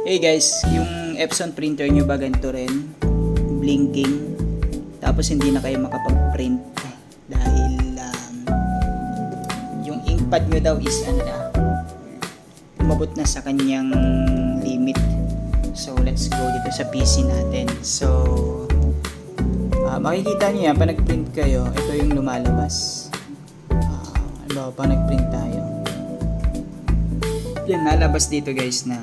Hey guys, yung Epson printer nyo ba ganito rin? Blinking. Tapos hindi na kayo makapag-print dahil yung inkpad nyo daw is umabot na sa kanyang limit. So let's go dito sa PC natin. So makikita nyo yan, pag nag-print kayo, ito yung lumalabas. Pag nag-print tayo, yan nalabas dito guys na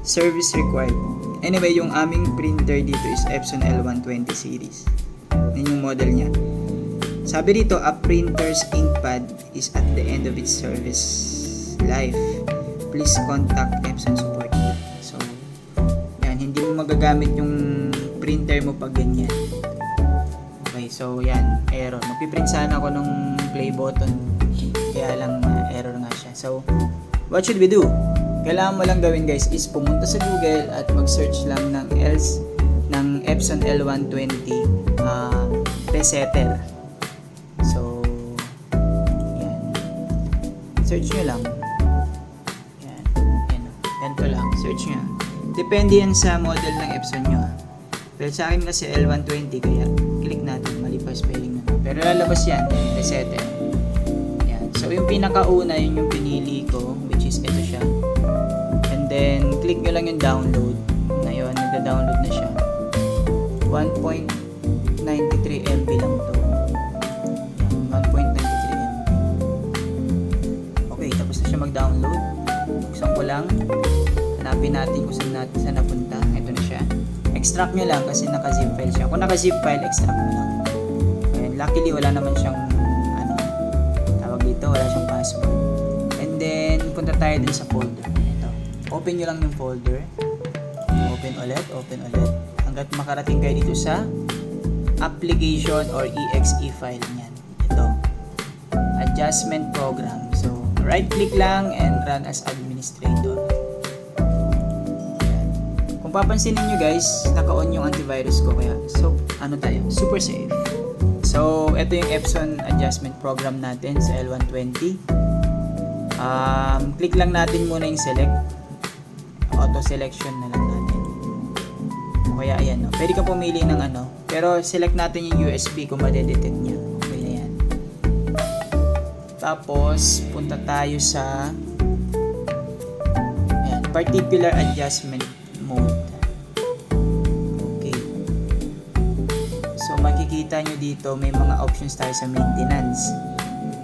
service required. Anyway, yung aming printer dito is Epson L120 series. Yan yung model niya. Sabi dito, a printer's inkpad is at the end of its service life. Please contact Epson support. So, yan, hindi mo magagamit yung printer mo pag ganyan. Okay, so yan, error. Magpiprint sana ako ng play button. Kaya lang error nga siya. So, what should we do? Kailangan mo lang gawin guys is pumunta sa Google at mag-search lang ng Epson L120 resetter. So, yan. Search nyo lang. Yan. Ganito lang. Search nyo. Depende yan sa model ng Epson nyo. Pero sa akin kasi L120 kaya click natin. Mali pa spelling naman. Pero lalabas yan. Resetter. Yan. So, yung pinakauna yun yung pinili ko which is ito siya. Then, click nyo lang yung download. Na yun, nagda-download na siya. 1.93 MB lang to. 1.93 MB. Okay, tapos na siya mag-download. Buksan ko lang. Hanapin natin kung saan napunta. Ito na siya. Extract nyo lang kasi naka-zip file siya. Kung naka-zip file, extract nyo lang. Ayan, luckily, wala naman siyang tawag dito, wala siyang password. And then, punta tayo din sa folder. Open nyo lang yung folder. Open ulit. Hanggat makarating kayo dito sa application or exe file niyan. Ito. Adjustment program. So, right click lang and run as administrator. Ayan. Kung papansinin nyo guys, naka-on yung antivirus ko. Kaya, tayo? Super safe. So, ito yung Epson adjustment program natin sa L120. Click lang natin muna yung select. Auto selection na lang natin. O kaya ayan, no? Pwede ka pumili ng pero select natin yung USB kung madedetect niya. Okay na yan. Tapos punta tayo sa particular adjustment mode. Okay. So makikita nyo dito may mga options tayo sa maintenance.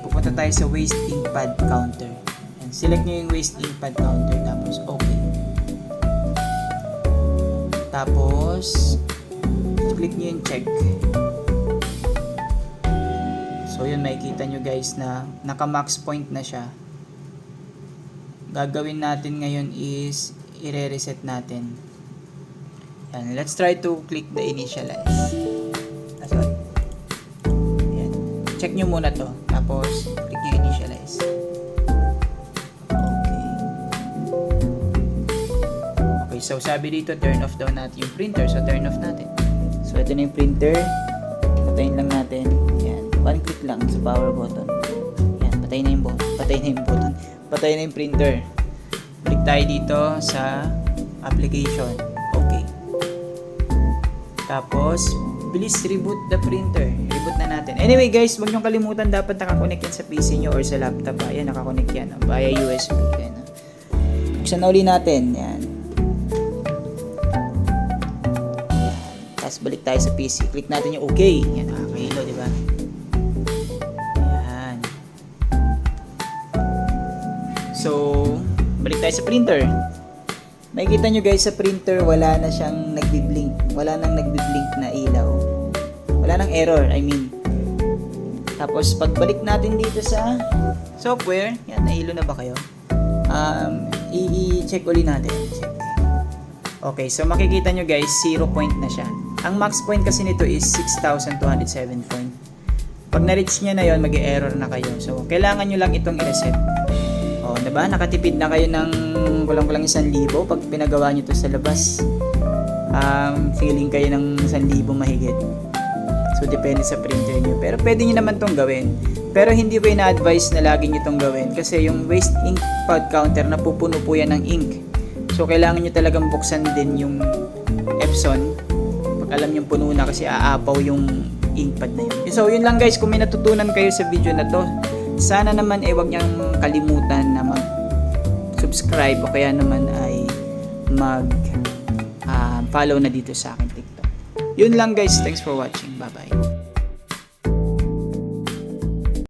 Pupunta tayo sa waste inkpad counter. Select nyo yung waste inkpad counter tapos okay. Tapos, click nyo yung check. So, yun, makikita nyo guys na naka-max point na siya. Gagawin natin ngayon is, i-reset natin. Yan, let's try to click the initialize. Sorry. Yan. Check nyo muna to. Tapos, click nyo initialize. So, sabi dito, turn off daw natin yung printer. So, turn off natin. So, ito na yung printer. Patayin lang natin. Yan. One click lang sa power button. Yan. Patay na yung button. Patay na yung printer. Click tayo dito sa application. Okay. Tapos, please reboot the printer. Reboot na natin. Anyway, guys, huwag niyong kalimutan. Dapat nakakonect yan sa PC nyo or sa laptop. Ayan, nakakonect yan. Via USB. Ayan. Buksan na uli natin. Yan. Balik tayo sa PC. Click natin yung OK. Yan, nakakahilo, di ba? Yan. So, balik tayo sa printer. Makikita nyo guys, sa printer, wala na siyang nagbi-blink. Wala nang nagbi-blink na ilaw. Wala nang error, I mean. Tapos, pagbalik natin dito sa software, yan, nahilo na ba kayo? I-check ulit natin. Check. Okay, so makikita nyo guys, 0 point na siya. Ang max point kasi nito is 6,207 point. Pag na-reach nyo na yon, mag-error na kayo. So, kailangan nyo lang itong i-reset. O, diba? Nakatipid na kayo ng kulang-kulang 1,000 pag pinagawa nyo to sa labas. Feeling kayo ng 1,000 mahigit. So, depende sa printer nyo. Pero pwede nyo naman tong gawin. Pero hindi ko ina-advise na lagi nyo tong gawin. Kasi yung waste ink pad counter, napupuno po yan ng ink. So, kailangan nyo talagang buksan din yung Epson. Pag alam nyo puno na kasi aapaw yung inkpad na yun. So, yun lang guys. Kung may natutunan kayo sa video na to, sana naman wag niyang kalimutan na mag-subscribe o kaya naman ay mag-follow na dito sa akin TikTok. Yun lang guys. Thanks for watching. Bye-bye.